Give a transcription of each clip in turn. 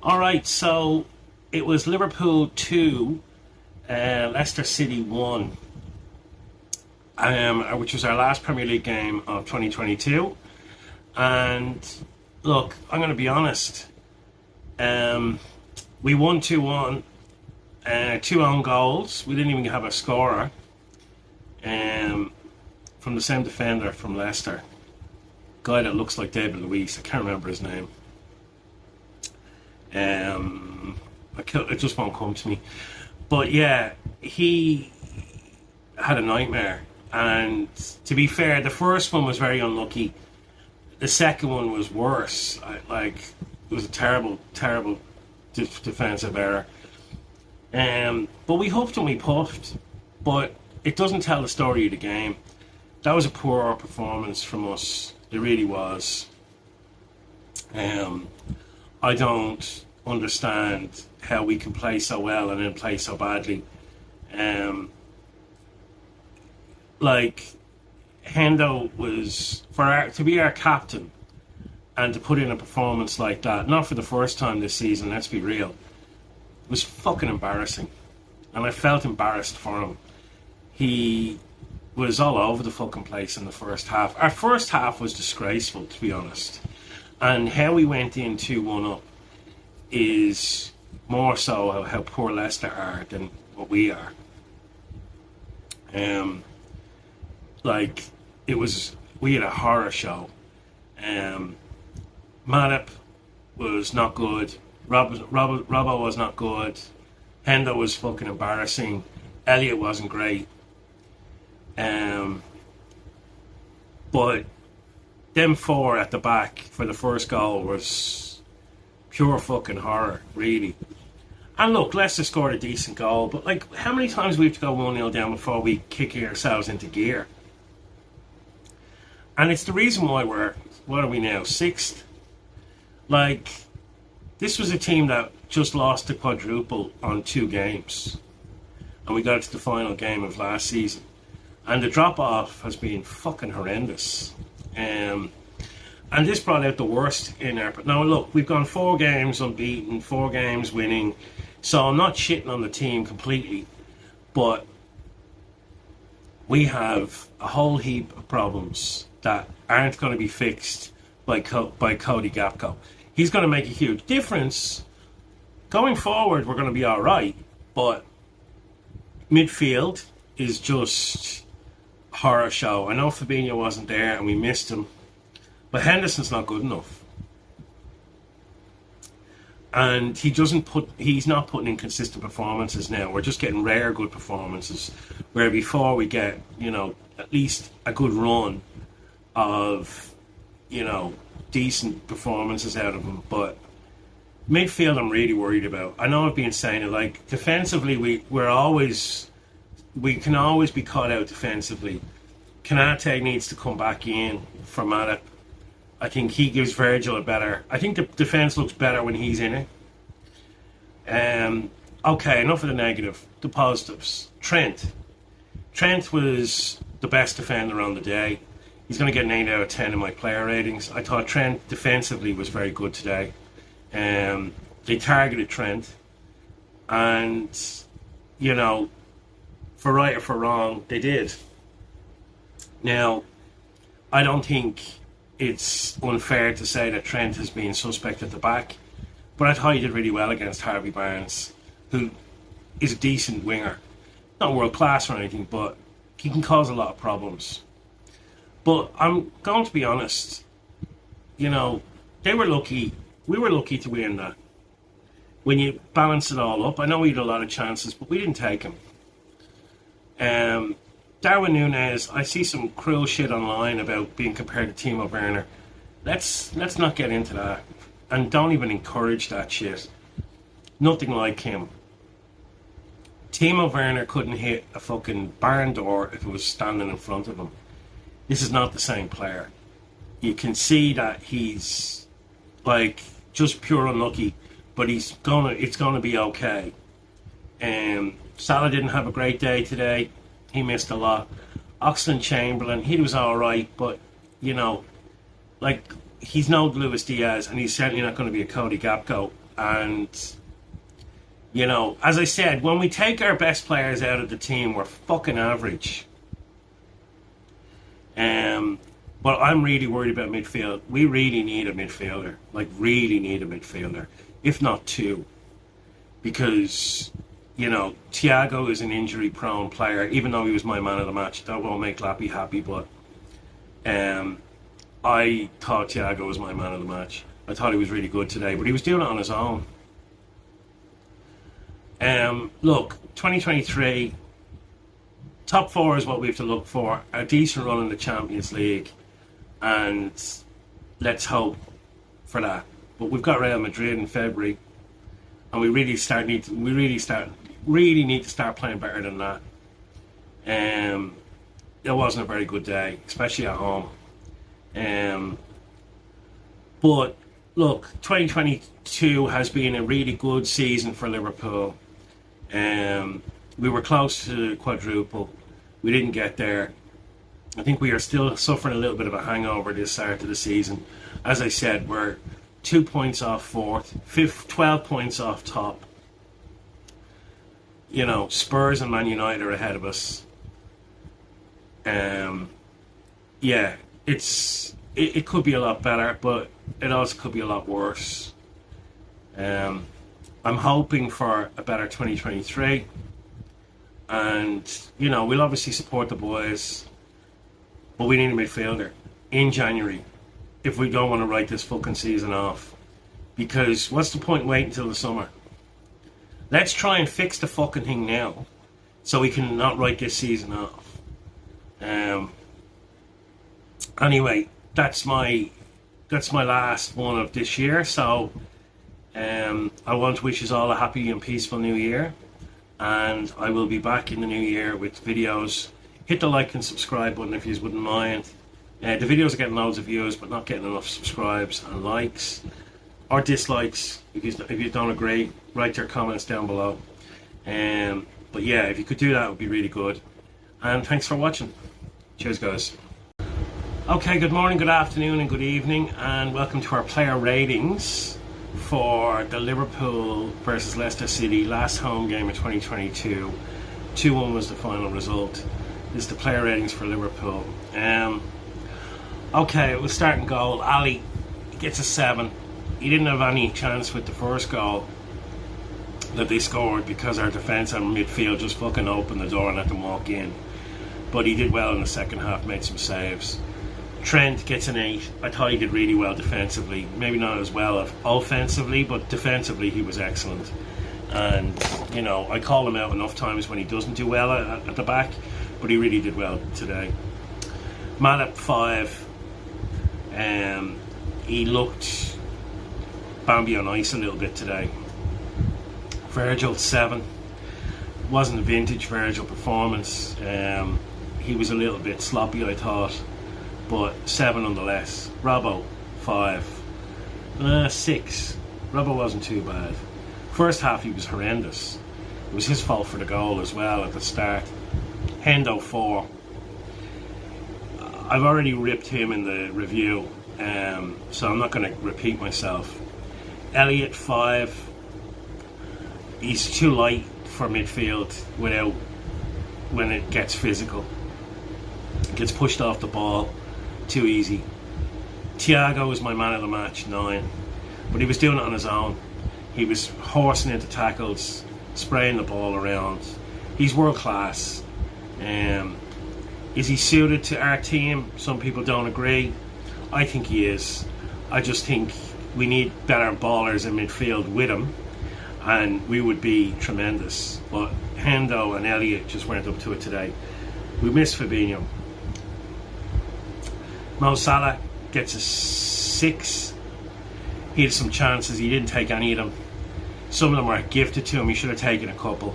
All right, so it was Liverpool 2, Leicester City 1, which was our last Premier League game of 2022. And look, I'm going to be honest. Um, we won 2-1, two own goals. We didn't even have a scorer um, from the same defender from Leicester. Guy that looks like David Luiz. I can't remember his name. It just won't come to me. But yeah, he had a nightmare. And to be fair, the first one was very unlucky. The second one was worse. It was a terrible, terrible defensive error. But we huffed and we puffed. But it doesn't tell the story of the game. That was a poor performance from us. It really was. I don't understand how we can play so well and then play so badly. Um, like Hendo was to be our captain and to put in a performance like that, not for the first time this season. Let's be real, it was fucking embarrassing, and I felt embarrassed for him. He was all over the fucking place in the first half. Our first half was disgraceful, to be honest, and how we went in 2-1 up is more so how poor Leicester are than what we are. Like, we had a horror show. Matip was not good. Robbo was not good. Hendo was fucking embarrassing. Elliot wasn't great. But them four at the back for the first goal was pure fucking horror, really. And look, Leicester scored a decent goal, but like, how many times do we have to go 1-0 down before we kick ourselves into gear? And it's the reason why what are we now, 6th? Like, this was a team that just lost the quadruple on 2 games. And we got to the final game of last season. And the drop-off has been fucking horrendous. And this brought out the worst in our... Now, look, we've gone 4 games unbeaten, 4 games winning. So I'm not shitting on the team completely. But we have a whole heap of problems that aren't going to be fixed by Cody Gapco. He's going to make a huge difference. Going forward, we're going to be all right. But midfield is just horror show. I know Fabinho wasn't there and we missed him, but Henderson's not good enough. And he's not putting in consistent performances now. We're just getting rare good performances, where before we get, at least a good run of, decent performances out of him. But midfield I'm really worried about. I know I've been saying it, like, defensively we can always be caught out defensively. Kanate needs to come back in for Matip. I think he gives Virgil a better... I think the defence looks better when he's in it. Okay, enough of the negative. The positives. Trent was the best defender on the day. He's going to get an 8 out of 10 in my player ratings. I thought Trent defensively was very good today. They targeted Trent. And, for right or for wrong, they did. Now, I don't think it's unfair to say that Trent has been suspect at the back, but I thought he did really well against Harvey Barnes, who is a decent winger. Not world class or anything, but he can cause a lot of problems. But I'm going to be honest, they were lucky. We were lucky to win that. When you balance it all up, I know we had a lot of chances, but we didn't take them. Darwin Núñez, I see some cruel shit online about being compared to Timo Werner. Let's not get into that. And don't even encourage that shit. Nothing like him. Timo Werner couldn't hit a fucking barn door if it was standing in front of him. This is not the same player. You can see that he's just pure unlucky, but it's gonna be okay. Salah didn't have a great day today. He missed a lot. Oxlade-Chamberlain, he was all right, but he's no Luis Diaz, and he's certainly not going to be a Cody Gapco. And, you know, as I said, when we take our best players out of the team, we're fucking average. But I'm really worried about midfield. We really need a midfielder. Like, really need a midfielder. If not two. Because, you know, Thiago is an injury-prone player, even though he was my man of the match. That won't make Lappy happy, but I thought Thiago was my man of the match. I thought he was really good today, but he was doing it on his own. Look, 2023, top four is what we have to look for. A decent run in the Champions League, and let's hope for that. But we've got Real Madrid in February, and we really need to start playing better than that. It wasn't a very good day, especially at home. But look, 2022 has been a really good season for Liverpool. We were close to the quadruple. We didn't get there. I think we are still suffering a little bit of a hangover this start of the season. As I said, we're 2 points off fourth, 12 points off top. You know, Spurs and Man United are ahead of us. Yeah, it could be a lot better, but it also could be a lot worse. I'm hoping for a better 2023, and you know, we'll obviously support the boys, but we need a midfielder in January if we don't want to write this fucking season off. Because what's the point waiting until the summer? Let's try and fix the fucking thing now, so we can not write this season off. Anyway, that's my last one of this year. So I want to wish you all a happy and peaceful new year, and I will be back in the new year with videos. Hit the like and subscribe button if you wouldn't mind. The videos are getting loads of views, but not getting enough subscribes and likes or dislikes. If you don't agree, write your comments down below. But yeah, if you could do that, it would be really good. And thanks for watching. Cheers, guys. Okay, good morning, good afternoon, and good evening, and welcome to our player ratings for the Liverpool versus Leicester City last home game of 2022. 2-1 was the final result. This is the player ratings for Liverpool. Okay, we'll start in goal. Ali gets a 7. He didn't have any chance with the first goal that they scored because our defence and midfield just fucking opened the door and let them walk in. But he did well in the second half, made some saves. Trent gets an 8. I thought he did really well defensively. Maybe not as well offensively, but defensively he was excellent. And, you know, I call him out enough times when he doesn't do well at the back, but he really did well today. Matip 5. He looked Bambi on ice a little bit today. Virgil 7. Wasn't a vintage Virgil performance. He was a little bit sloppy, I thought, but 7 nonetheless. Robbo 5. 6. Robbo wasn't too bad. First half he was horrendous. It was his fault for the goal as well at the start. Hendo 4. I've already ripped him in the review, so I'm not going to repeat myself. Elliott 5. He's too light for midfield when it gets physical. Gets pushed off the ball too easy. Thiago was my man of the match, 9, but he was doing it on his own. He was horsing into tackles, spraying the ball around. He's world class. Is he suited to our team? Some people don't agree. I think he is. I just think we need better ballers in midfield with him, and we would be tremendous. But Hendo and Elliott just weren't up to it today. We missed Fabinho. Mo Salah gets a 6. He had some chances, he didn't take any of them. Some of them were gifted to him, he should have taken a couple.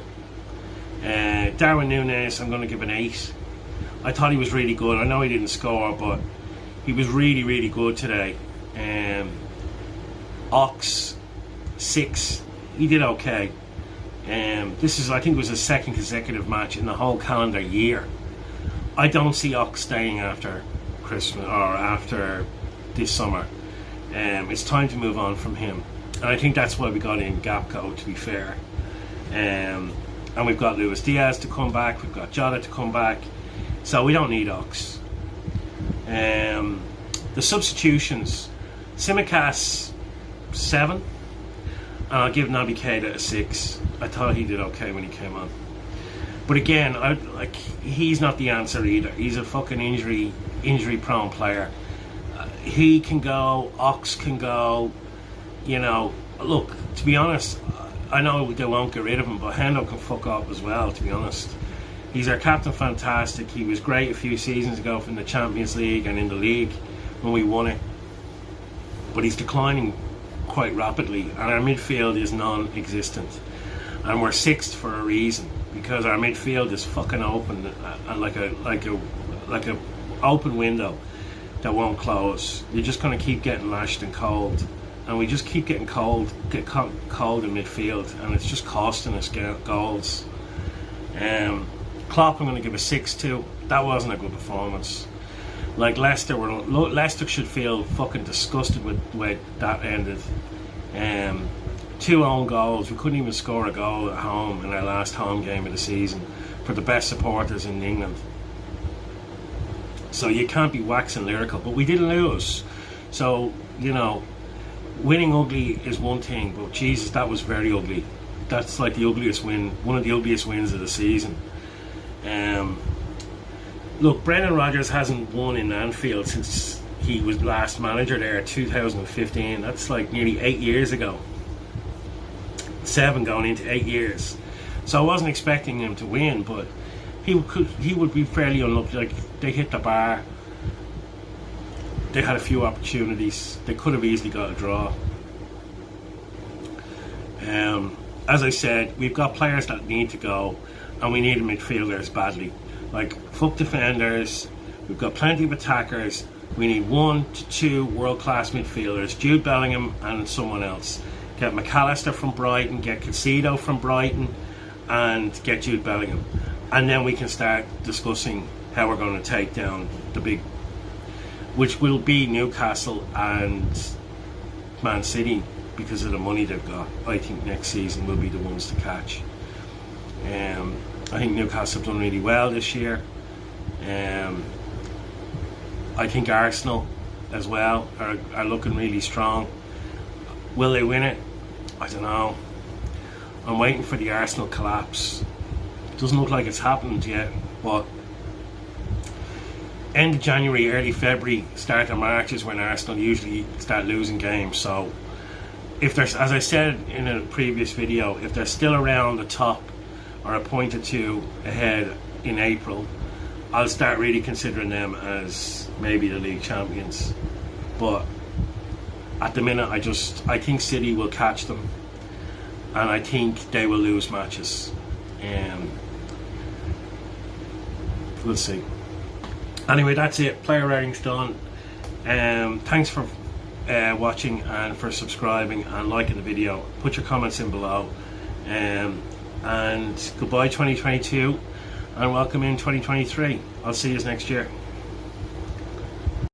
Darren Núñez, I'm going to give an 8. I thought he was really good. I know he didn't score, but he was really, really good today. Ox 6. He did okay. This is, I think, was his second consecutive match in the whole calendar year. I don't see Ox staying after Christmas or after this summer. It's time to move on from him. And I think that's why we got in Gapco, to be fair. And we've got Luis Diaz to come back, we've got Jota to come back, so we don't need Ox. The substitutions, Simicast 7, and I'll give Naby Keita a 6. I thought he did okay when he came on. But again, he's not the answer either. He's a fucking injury prone player. He can go, Ox can go, you know. Look, to be honest, I know they won't get rid of him, but Hendo can fuck off as well, to be honest. He's our captain, fantastic. He was great a few seasons ago from the Champions League and in the league when we won it. But he's declining quite rapidly, and our midfield is non-existent. And we're 6th for a reason, because our midfield is fucking open and like a open window that won't close. You're just going to keep getting lashed and cold, and we just keep getting cold in midfield, and it's just costing us goals. Klopp, I'm going to give a 6 to. That wasn't a good performance. Like Leicester should feel fucking disgusted with the way that ended. 2 own goals. We couldn't even score a goal at home in our last home game of the season for the best supporters in England. So you can't be waxing lyrical, but we did lose. So, you know, winning ugly is one thing, but Jesus, that was very ugly. That's like the ugliest win, one of the ugliest wins of the season. Look, Brendan Rodgers hasn't won in Anfield since he was last manager there, 2015. That's like nearly 8 years ago. 7 going into 8 years. So I wasn't expecting him to win, but he would be fairly unlucky. Like, they hit the bar. They had a few opportunities. They could have easily got a draw. As I said, we've got players that need to go, and we need midfielders badly. Like, fuck defenders. We've got plenty of attackers. We need 1 to 2 world-class midfielders, Jude Bellingham and someone else. Get McAllister from Brighton, get Caicedo from Brighton, and get Jude Bellingham. And then we can start discussing how we're going to take down the big, which will be Newcastle and Man City, because of the money they've got. I think next season will be the ones to catch. I think Newcastle have done really well this year. I think Arsenal as well are looking really strong. Will they win it? I don't know. I'm waiting for the Arsenal collapse. It doesn't look like it's happened yet, but end of January, early February, start of March is when Arsenal usually start losing games. So if there's, as I said in a previous video, if they're still around the top or a point or two ahead in April, I'll start really considering them as maybe the league champions. But at the minute, I think City will catch them, and I think they will lose matches. We'll see. Anyway, that's it. Player rating's done. Thanks for watching and for subscribing and liking the video. Put your comments in below. And goodbye 2022, and welcome in 2023. I'll see you next year.